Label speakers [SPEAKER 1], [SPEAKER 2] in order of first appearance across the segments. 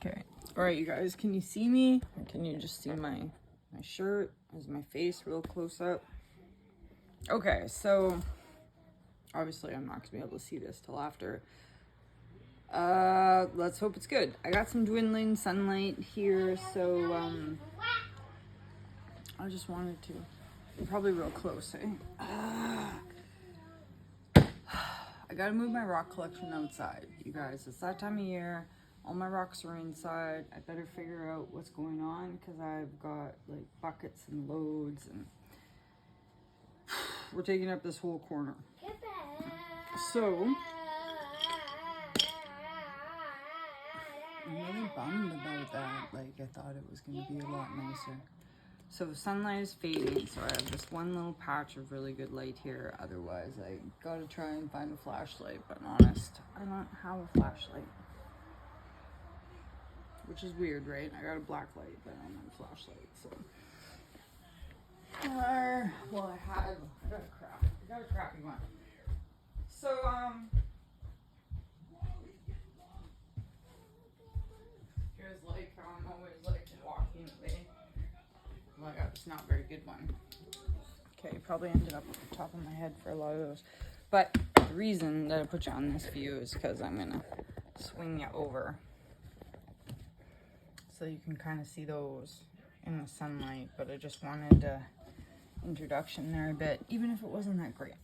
[SPEAKER 1] Okay. All right, you guys, can you see me? Or can you just see my shirt? Is my face real close up? Okay, so obviously I'm not gonna be able to see this till after. Let's hope it's good. I got some dwindling sunlight here, so I just wanted to, probably real close, eh? I gotta move my rock collection outside, you guys. It's that time of year. All my rocks are inside. I better figure out what's going on because I've got like buckets and loads, and we're taking up this whole corner. So I'm really bummed about that. Like, I thought it was gonna be a lot nicer. So sunlight is fading, so I have this one little patch of really good light here. Otherwise, I gotta try and find a flashlight, but honest, I don't have a flashlight. Which is weird, right? I got a black light, but I don't have a flashlight, so. Well, I got a crappy one. So, here's like how I'm always like walking away. Well, I got this not very good one. Okay, probably ended up at the top of my head for a lot of those. But the reason that I put you on this view is because I'm gonna swing you over so you can kind of see those in the sunlight. But I just wanted a introduction there a bit, even if it wasn't that great.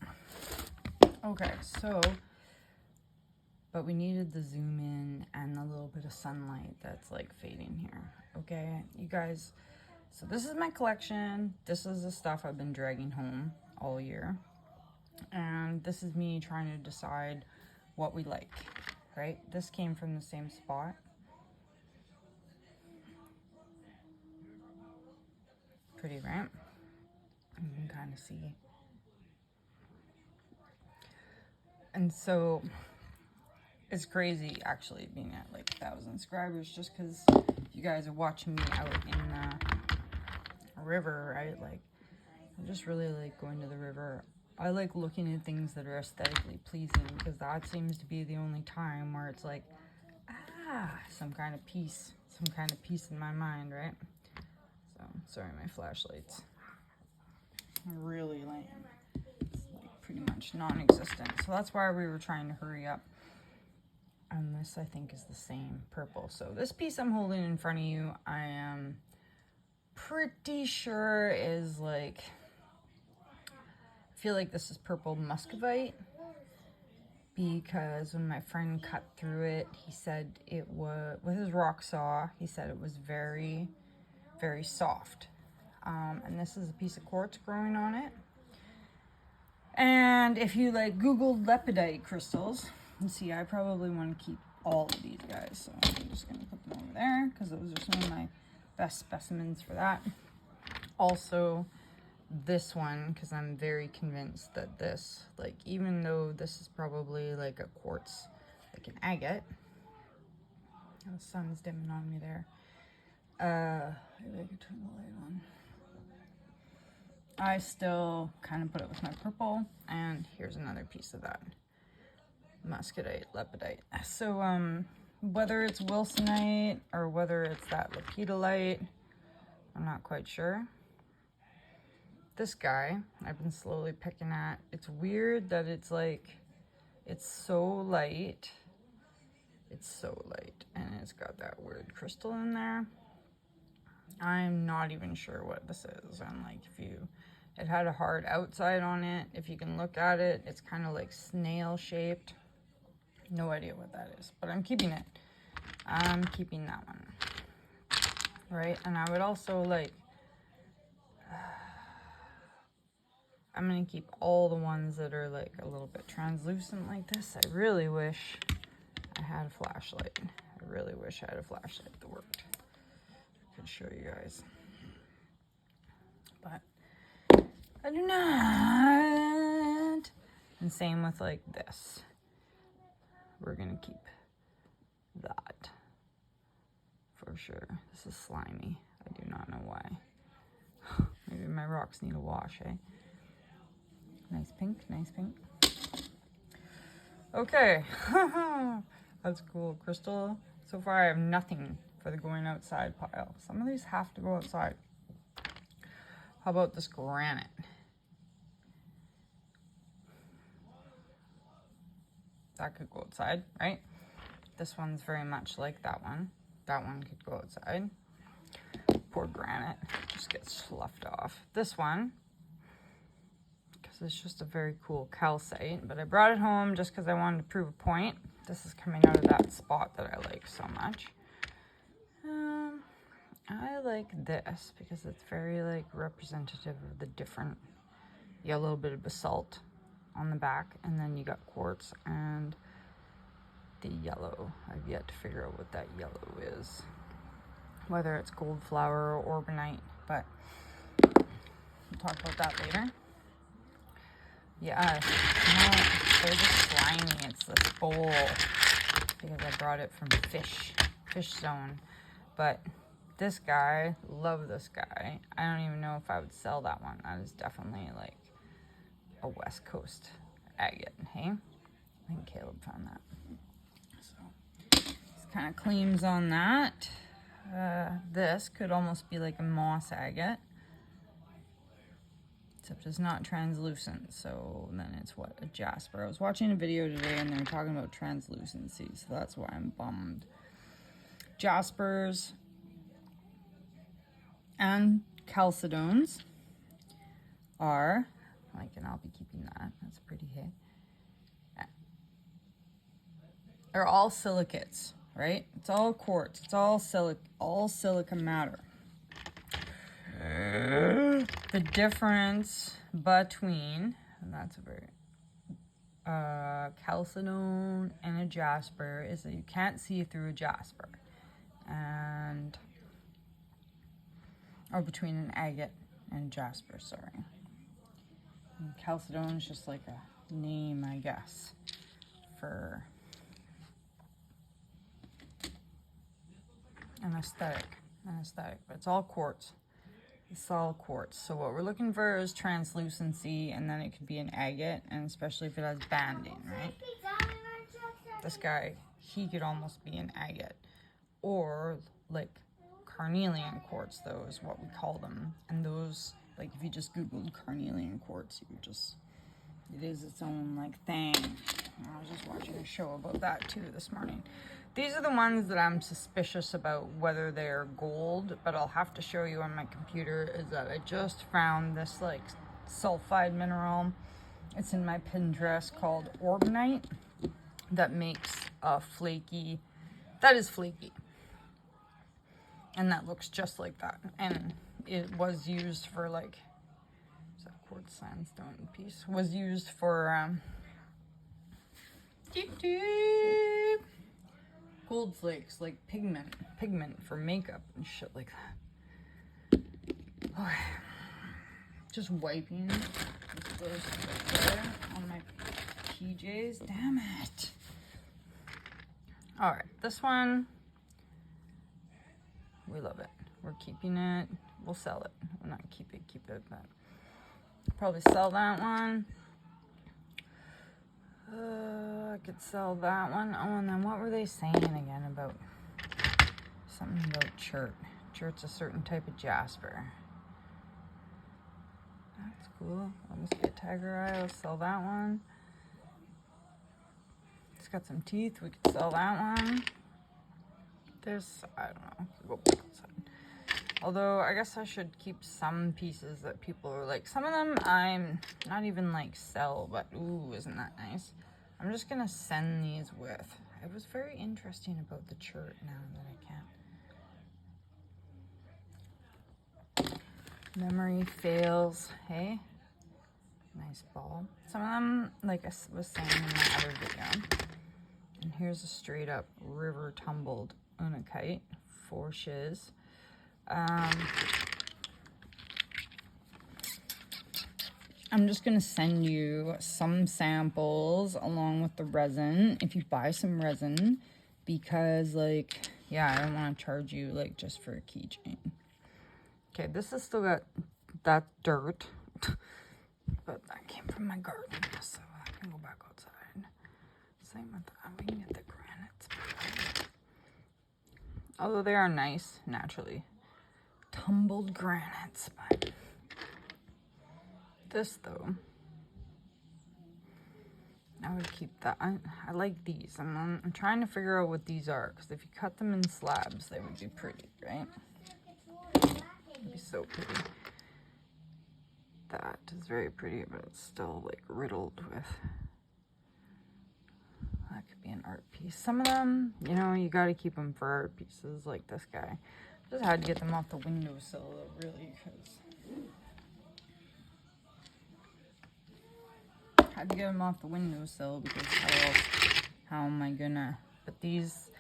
[SPEAKER 1] Okay, so, but we needed the zoom in and a little bit of sunlight that's like fading here. Okay, you guys, so this is my collection. This is the stuff I've been dragging home all year. And this is me trying to decide what we like, right? This came from the same spot. Pretty, right? You can kind of see. And so it's crazy actually being at like 1,000 subscribers, just because you guys are watching me out in the river, right? Like, I just really like going to the river. I like looking at things that are aesthetically pleasing, because that seems to be the only time where it's like, some kind of peace in my mind, right? So, sorry, my flashlight's really lame. It's like pretty much non-existent. So that's why we were trying to hurry up. And this, I think, is the same purple. So this piece I'm holding in front of you, I am pretty sure is like, I feel like this is purple muscovite, because when my friend cut through it, he said it was, with his rock saw, he said it was very, very soft. And this is a piece of quartz growing on it. And if you like Googled lepidite crystals, you see I probably want to keep all of these guys. So I'm just going to put them over there because those are some of my best specimens for that. Also, this one, because I'm very convinced that this, like, even though this is probably like a quartz, like an agate. The sun's dimming on me there. Maybe I could turn the light on. I still kind of put it with my purple, and here's another piece of that muscovite, lepidite. So whether it's wilsonite or whether it's that lepidolite, I'm not quite sure. This guy I've been slowly picking at. It's weird that it's like, it's so light, and it's got that weird crystal in there. I'm not even sure what this is. And like, it had a hard outside on it. If you can look at it, it's kind of like snail shaped. No idea what that is, but I'm keeping it. I'm keeping that one, right? And I would also like, I'm gonna keep all the ones that are like a little bit translucent like this. I really wish I had a flashlight. I really wish I had a flashlight that worked. I could show you guys, but I do not. And same with like this. We're gonna keep that for sure. This is slimy. I do not know why. Maybe my rocks need a wash, eh? Nice pink, nice pink. Okay. That's cool. Crystal So far I have nothing for the going outside pile. Some of these have to go outside. How about this granite? That could go outside, right? This one's very much like that one. That one could go outside. Poor granite just gets sloughed off. This one, because it's just a very cool calcite, but I brought it home just because I wanted to prove a point. This is coming out of that spot that I like so much. I like this because it's very like representative of the different. You got a little bit of basalt on the back, and then you got quartz and the yellow. I've yet to figure out what that yellow is, whether it's gold flower or orgonite, but we'll talk about that later. Yeah, no, they're just slimy. It's this bowl because I brought it from Fish Zone, but this guy, love this guy. I don't even know if I would sell that one. That is definitely like a West Coast agate, hey? I think Caleb found that. So, it's kind of claims on that. This could almost be like a moss agate, except it's not translucent, so then it's what, a jasper. I was watching a video today and they were talking about translucency, so that's why I'm bummed. Jaspers and chalcedones are, like, and I'll be keeping that, that's a pretty hit. They're all silicates, right? It's all quartz, it's all silica matter. The difference between, and that's a very, chalcedone and a jasper is that you can't see through a jasper. And, or between an agate and jasper, sorry. And chalcedone is just like a name, I guess, for an aesthetic, but it's all quartz. It's all quartz. So what we're looking for is translucency, and then it could be an agate, and especially if it has banding, right? This guy, he could almost be an agate, or like carnelian quartz, though, is what we call them. And those, like, if you just googled carnelian quartz, you would just, it is its own like thing. I was just watching a show about that too this morning. These are the ones that I'm suspicious about whether they're gold, but I'll have to show you on my computer, is that I just found this like sulfide mineral. It's in my Pinterest called orgonite that makes a flaky, that is flaky. And that looks just like that. And it was used for like, is that quartz sandstone piece? Was used for gold flakes, like pigment for makeup and shit like that. Okay. Just wiping this right there on my PJs. Damn it. All right, this one, we love it. We're keeping it. We'll sell it. We'll not keep it, but probably sell that one. I could sell that one. Oh, and then what were they saying again about something about chert? Chert's a certain type of jasper. That's cool. I'll just get tiger eye. Let's sell that one. It's got some teeth. We could sell that one. This, I don't know. Go back outside. Although I guess I should keep some pieces that people are like. Some of them I'm not even like sell, but ooh, isn't that nice? I'm just gonna send these with. It was very interesting about the chert now that I can't. Memory fails. Hey, nice ball. Some of them, like I was saying in my other video. And here's a straight up river tumbled unakite, 4 shiz. I'm just gonna send you some samples along with the resin if you buy some resin, because like, yeah, I don't want to charge you like just for a keychain. Okay, this has still got that dirt, but that came from my garden, so I can go back outside. Same with that. We can get the granites. Although they are nice, naturally. Tumbled granites, but this though, I would keep that. I like these. I'm trying to figure out what these are, because if you cut them in slabs, they would be pretty, right? It'd be so pretty. That is very pretty, but it's still like riddled with. That could be an art piece. Some of them, you know, you got to keep them for art pieces, like this guy. Just had to get them off the windowsill, really, because had to get them off the windowsill because how am I gonna? But these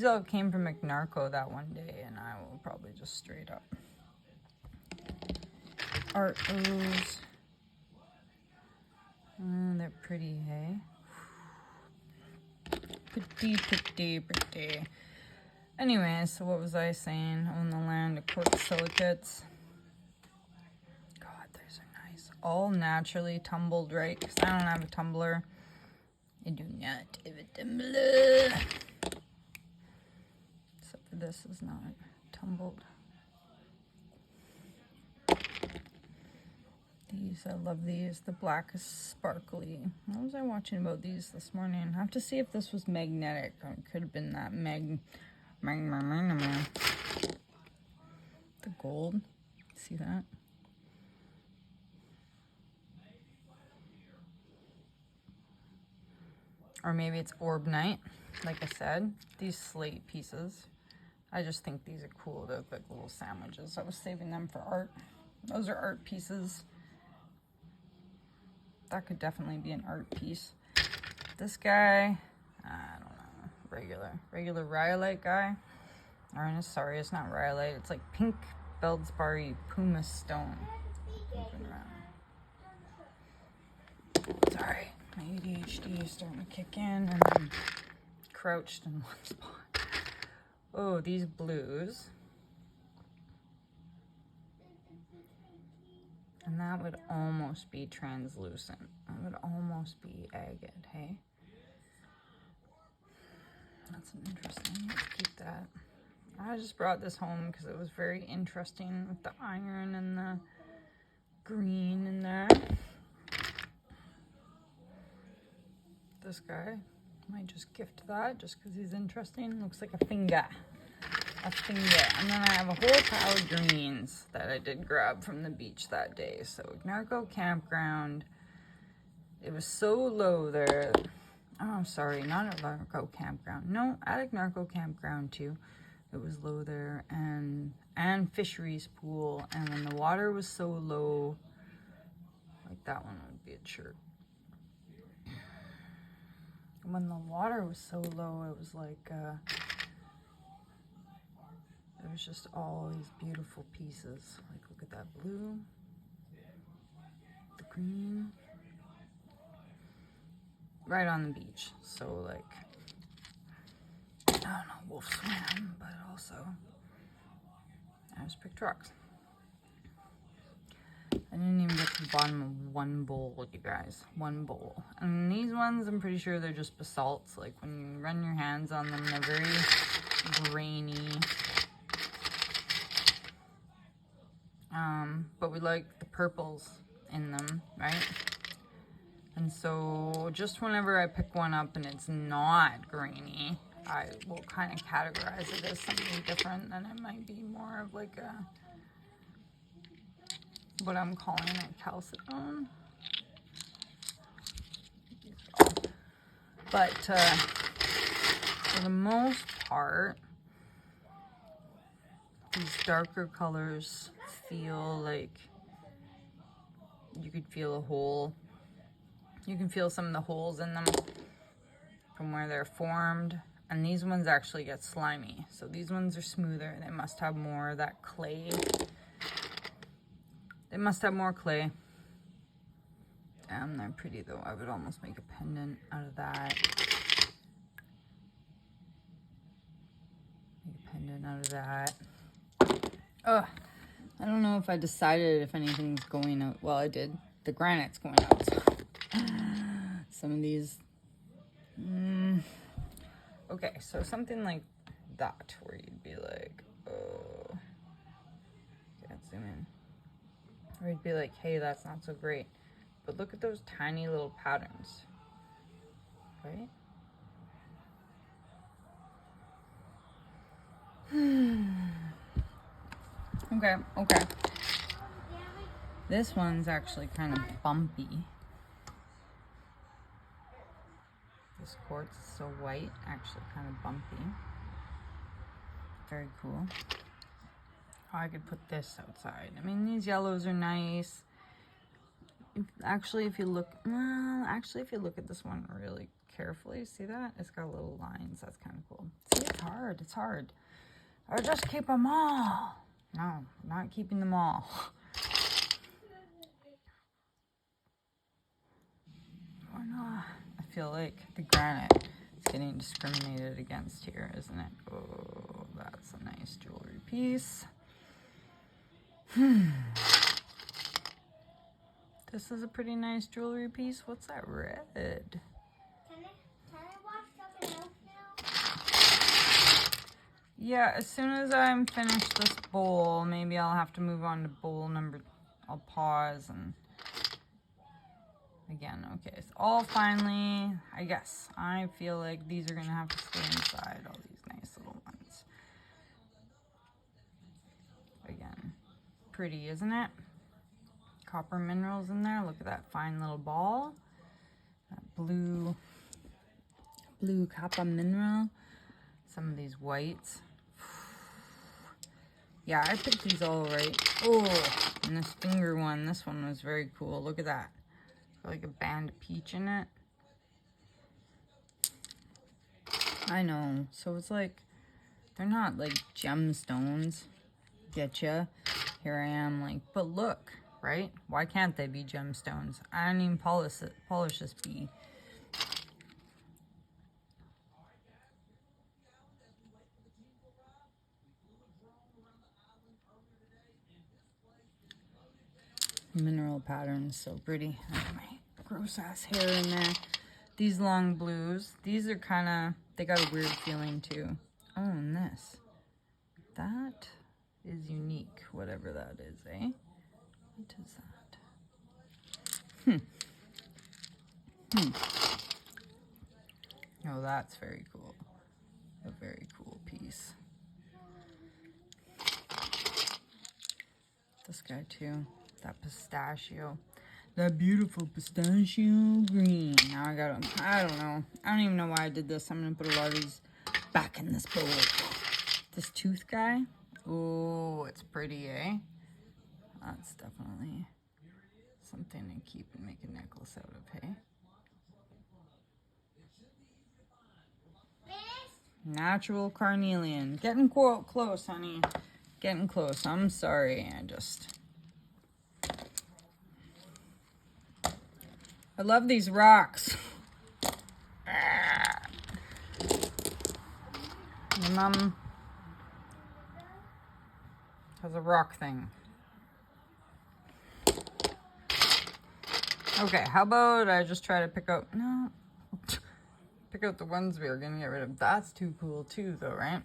[SPEAKER 1] all came from McNarco that one day, and I will probably just straight up art those. They're pretty, hey? Pretty. Anyway, so what was I saying? Own the land of quartz silicates. God, those are nice. All naturally tumbled, right? Because I don't have a tumbler. I do not have a tumbler. Except for this is not tumbled. These, I love these. The black is sparkly. What was I watching about these this morning? I have to see if this was magnetic. It could have been that the gold. See that? Or maybe it's orbnite. Like I said, these slate pieces. I just think these are cool. They look like little sandwiches. I was saving them for art. Those are art pieces. That could definitely be an art piece. This guy, I don't know, regular rhyolite guy. Or sorry, it's not rhyolite. It's like pink feldspar pumice stone. Sorry, my ADHD is starting to kick in, and I'm crouched in one spot. Oh, these blues. And that would almost be translucent. That would almost be agate, hey? That's an interesting. Let's keep that. I just brought this home because it was very interesting with the iron and the green in there. This guy might just gift that just because he's interesting. Looks like a finger. And then I have a whole pile of greens that I did grab from the beach that day. So Narco Campground, it was so low there. Oh, sorry, not at Narco Campground. No, at Narco Campground too. It was low there, and fisheries pool. And when the water was so low, like that one would be a shirt. When the water was so low, it was like it was just all these beautiful pieces. Like, look at that blue, the green, right on the beach. So, like, I don't know, wolf swim, but also I just picked rocks. I didn't even get to the bottom of one bowl, you guys. One bowl. And these ones, I'm pretty sure they're just basalts. Like, when you run your hands on them, they're very grainy. But we like the purples in them, right? And so just whenever I pick one up and it's not grainy, I will kind of categorize it as something different. And it might be more of like a, what I'm calling a calcitone. But for the most part, these darker colors feel like you could feel a hole. You can feel some of the holes in them from where they're formed. And these ones actually get slimy. So these ones are smoother. They must have more of that clay. They must have more clay. They're pretty though. I would almost make a pendant out of that. Make a pendant out of that. Ugh. I don't know if I decided if anything's going out. Well, I did. The granite's going out. So. Some of these. Okay, so something like that, where you'd be like, Or you'd be like, hey, that's not so great. But look at those tiny little patterns, right? Okay. This one's actually kind of bumpy. This quartz is so white, actually kind of bumpy. Very cool. Oh, I could put this outside. I mean, these yellows are nice. If you look at this one really carefully, see that? It's got little lines. That's kind of cool. See, it's hard. Or just keep them all. No, not keeping them all. Or not. I feel like the granite is getting discriminated against here, isn't it? Oh, that's a nice jewelry piece. This is a pretty nice jewelry piece. What's that red? Can I watch something else now? Yeah, as soon as I'm finished this bowl, maybe I'll have to move on to bowl number. I'll pause and again, okay. So all finally, I guess I feel like these are gonna have to stay inside. All these nice little ones. Again, pretty, isn't it? Copper minerals in there. Look at that fine little ball. That blue copper mineral. Some of these whites. Yeah, I picked these all right. Oh, and this finger one. This one was very cool. Look at that. Got like a band of peach in it. I know. So it's like, they're not like gemstones. Getcha. Here I am like, but look. Right? Why can't they be gemstones? I don't even polish this bee. Mineral patterns, so pretty. I have my gross ass hair in there. These long blues, these are kind of, they got a weird feeling too. Oh, and this. That is unique, whatever that is, eh? What is that? Oh, that's very cool. A very cool piece. This guy too. That pistachio. That beautiful pistachio green. Now I got them. I don't know. I don't even know why I did this. I'm going to put a lot of these back in this bowl. This tooth guy. Oh, it's pretty, eh? That's definitely something to keep and make a necklace out of, hey? Natural carnelian. Getting close, honey. Getting close. I'm sorry. I love these rocks. My mom has a rock thing. Okay, how about I just try to pick out the ones we are gonna get rid of. That's too cool too though, right?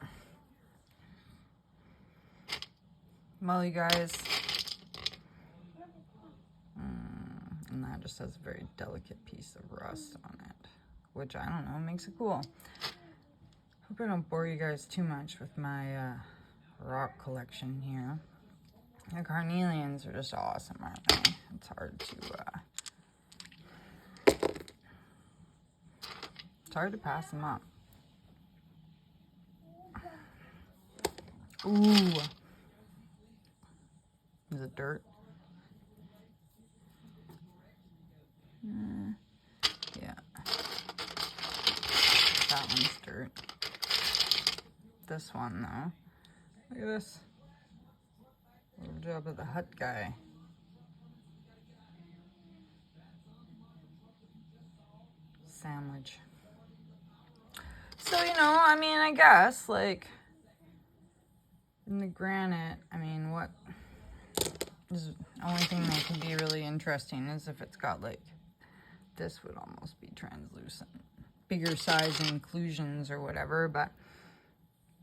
[SPEAKER 1] Well, you guys, and that just has a very delicate piece of rust on it, which I don't know, makes it cool. Hope I don't bore you guys too much with my rock collection here. The carnelians are just awesome, aren't they? It's hard to pass them up. Ooh. Is it dirt? Yeah. That one's dirt. This one, though. Look at this. Little job of the hut guy. Sandwich. So, I mean, I guess, like, in the granite, I mean, what is the only thing that can be really interesting is if it's got, like, this would almost be translucent. Bigger size inclusions or whatever, but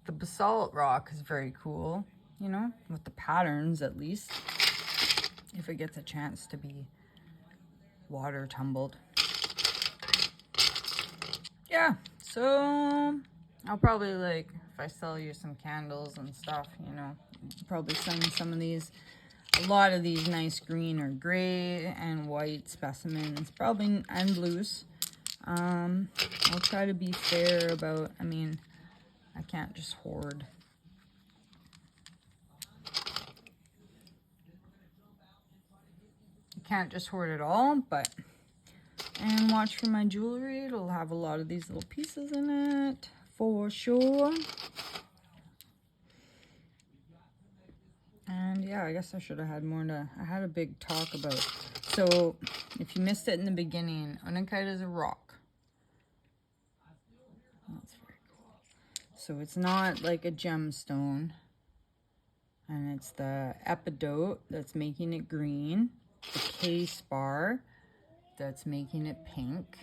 [SPEAKER 1] the basalt rock is very cool, with the patterns at least. if it gets a chance to be water tumbled. Yeah, so I'll probably, like, if I sell you some candles and stuff, you know, probably send some of these. A lot of these nice green or gray and white specimens, probably, and blues. I'll try to be fair about, I mean, I can't just hoard. I can't just hoard it all, but, and watch for my jewelry. It'll have a lot of these little pieces in it, for sure. And yeah, I guess I should have had more to, I had a big talk about. So, if you missed it in the beginning, Unakite is a rock. That's very cool. So it's not like a gemstone. And it's the epidote that's making it green. The K-spar that's making it pink.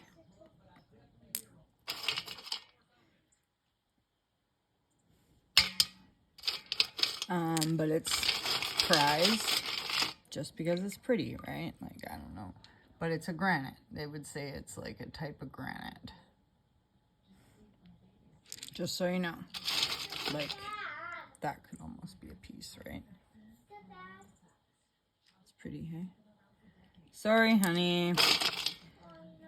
[SPEAKER 1] But it's prized just because it's pretty, right? Like, I don't know. But it's a granite. They would say it's like a type of granite. Just so you know. Like, that could almost be a piece, right? It's pretty, hey? Sorry, honey.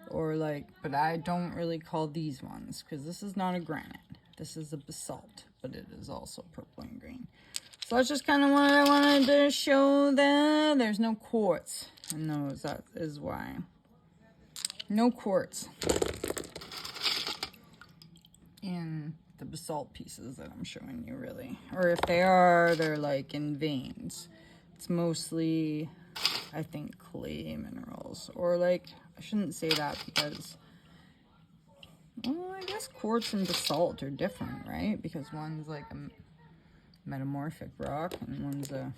[SPEAKER 1] Or like, but I don't really call these ones, because this is not a granite. This is a basalt, but it is also purple and green. So that's just kind of what I wanted to show them. There's no quartz in those, that is why. No quartz in the basalt pieces that I'm showing you, really. Or if they are, they're like in veins. It's mostly, I think, clay minerals. Or like, I shouldn't say that because, well, I guess quartz and basalt are different, right? Because one's like a metamorphic rock and one's a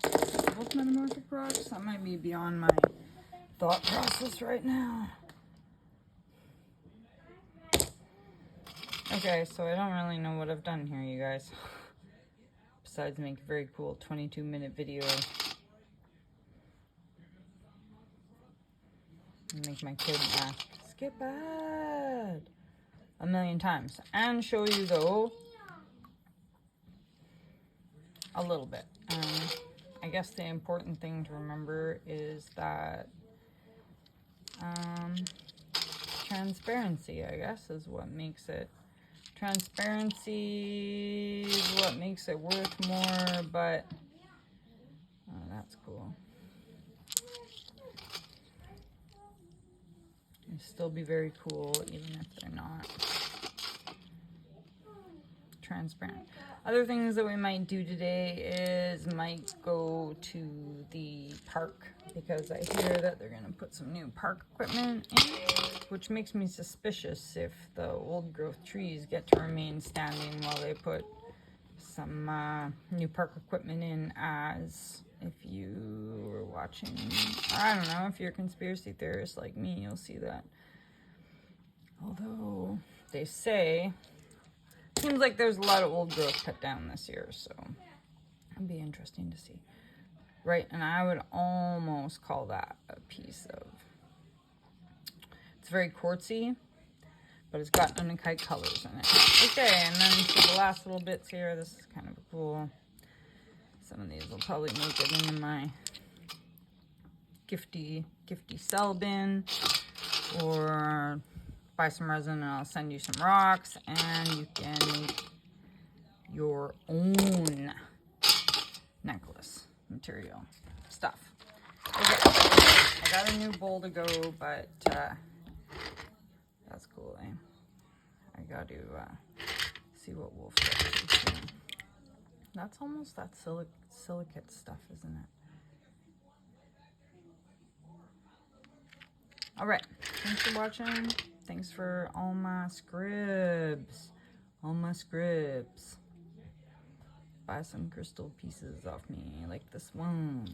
[SPEAKER 1] both metamorphic rocks. That might be beyond my thought process right now. Okay, so I don't really know what I've done here, you guys, besides make a very cool 22-minute video and make my kid ask skip ad a million times and show you though a little bit. I guess the important thing to remember is that transparency, I guess, is what makes it. Transparency is what makes it worth more, but oh, that's cool. It'll still be very cool even if they're not transparent. Other things that we might do today is might go to the park, because I hear that they're going to put some new park equipment in, which makes me suspicious if the old growth trees get to remain standing while they put some new park equipment in. As if you were watching, I don't know, if you're a conspiracy theorist like me, you'll see that. Although they say, seems like there's a lot of old growth cut down this year, so it'd be interesting to see. Right, and I would almost call that a piece of, it's very quartzy, but it's got Unakite colors in it. Okay, and then for the last little bits here, this is kind of cool. Some of these will probably make it into my gifty sell bin, or buy some resin and I'll send you some rocks and you can make your own necklace material stuff. Okay, I got a new bowl to go, but that's cool, eh? I got to see what we'll fit to soon. That's almost that silicate stuff, isn't it? All right, thanks for watching. Thanks for all my scribs. Buy some crystal pieces off me, like this one.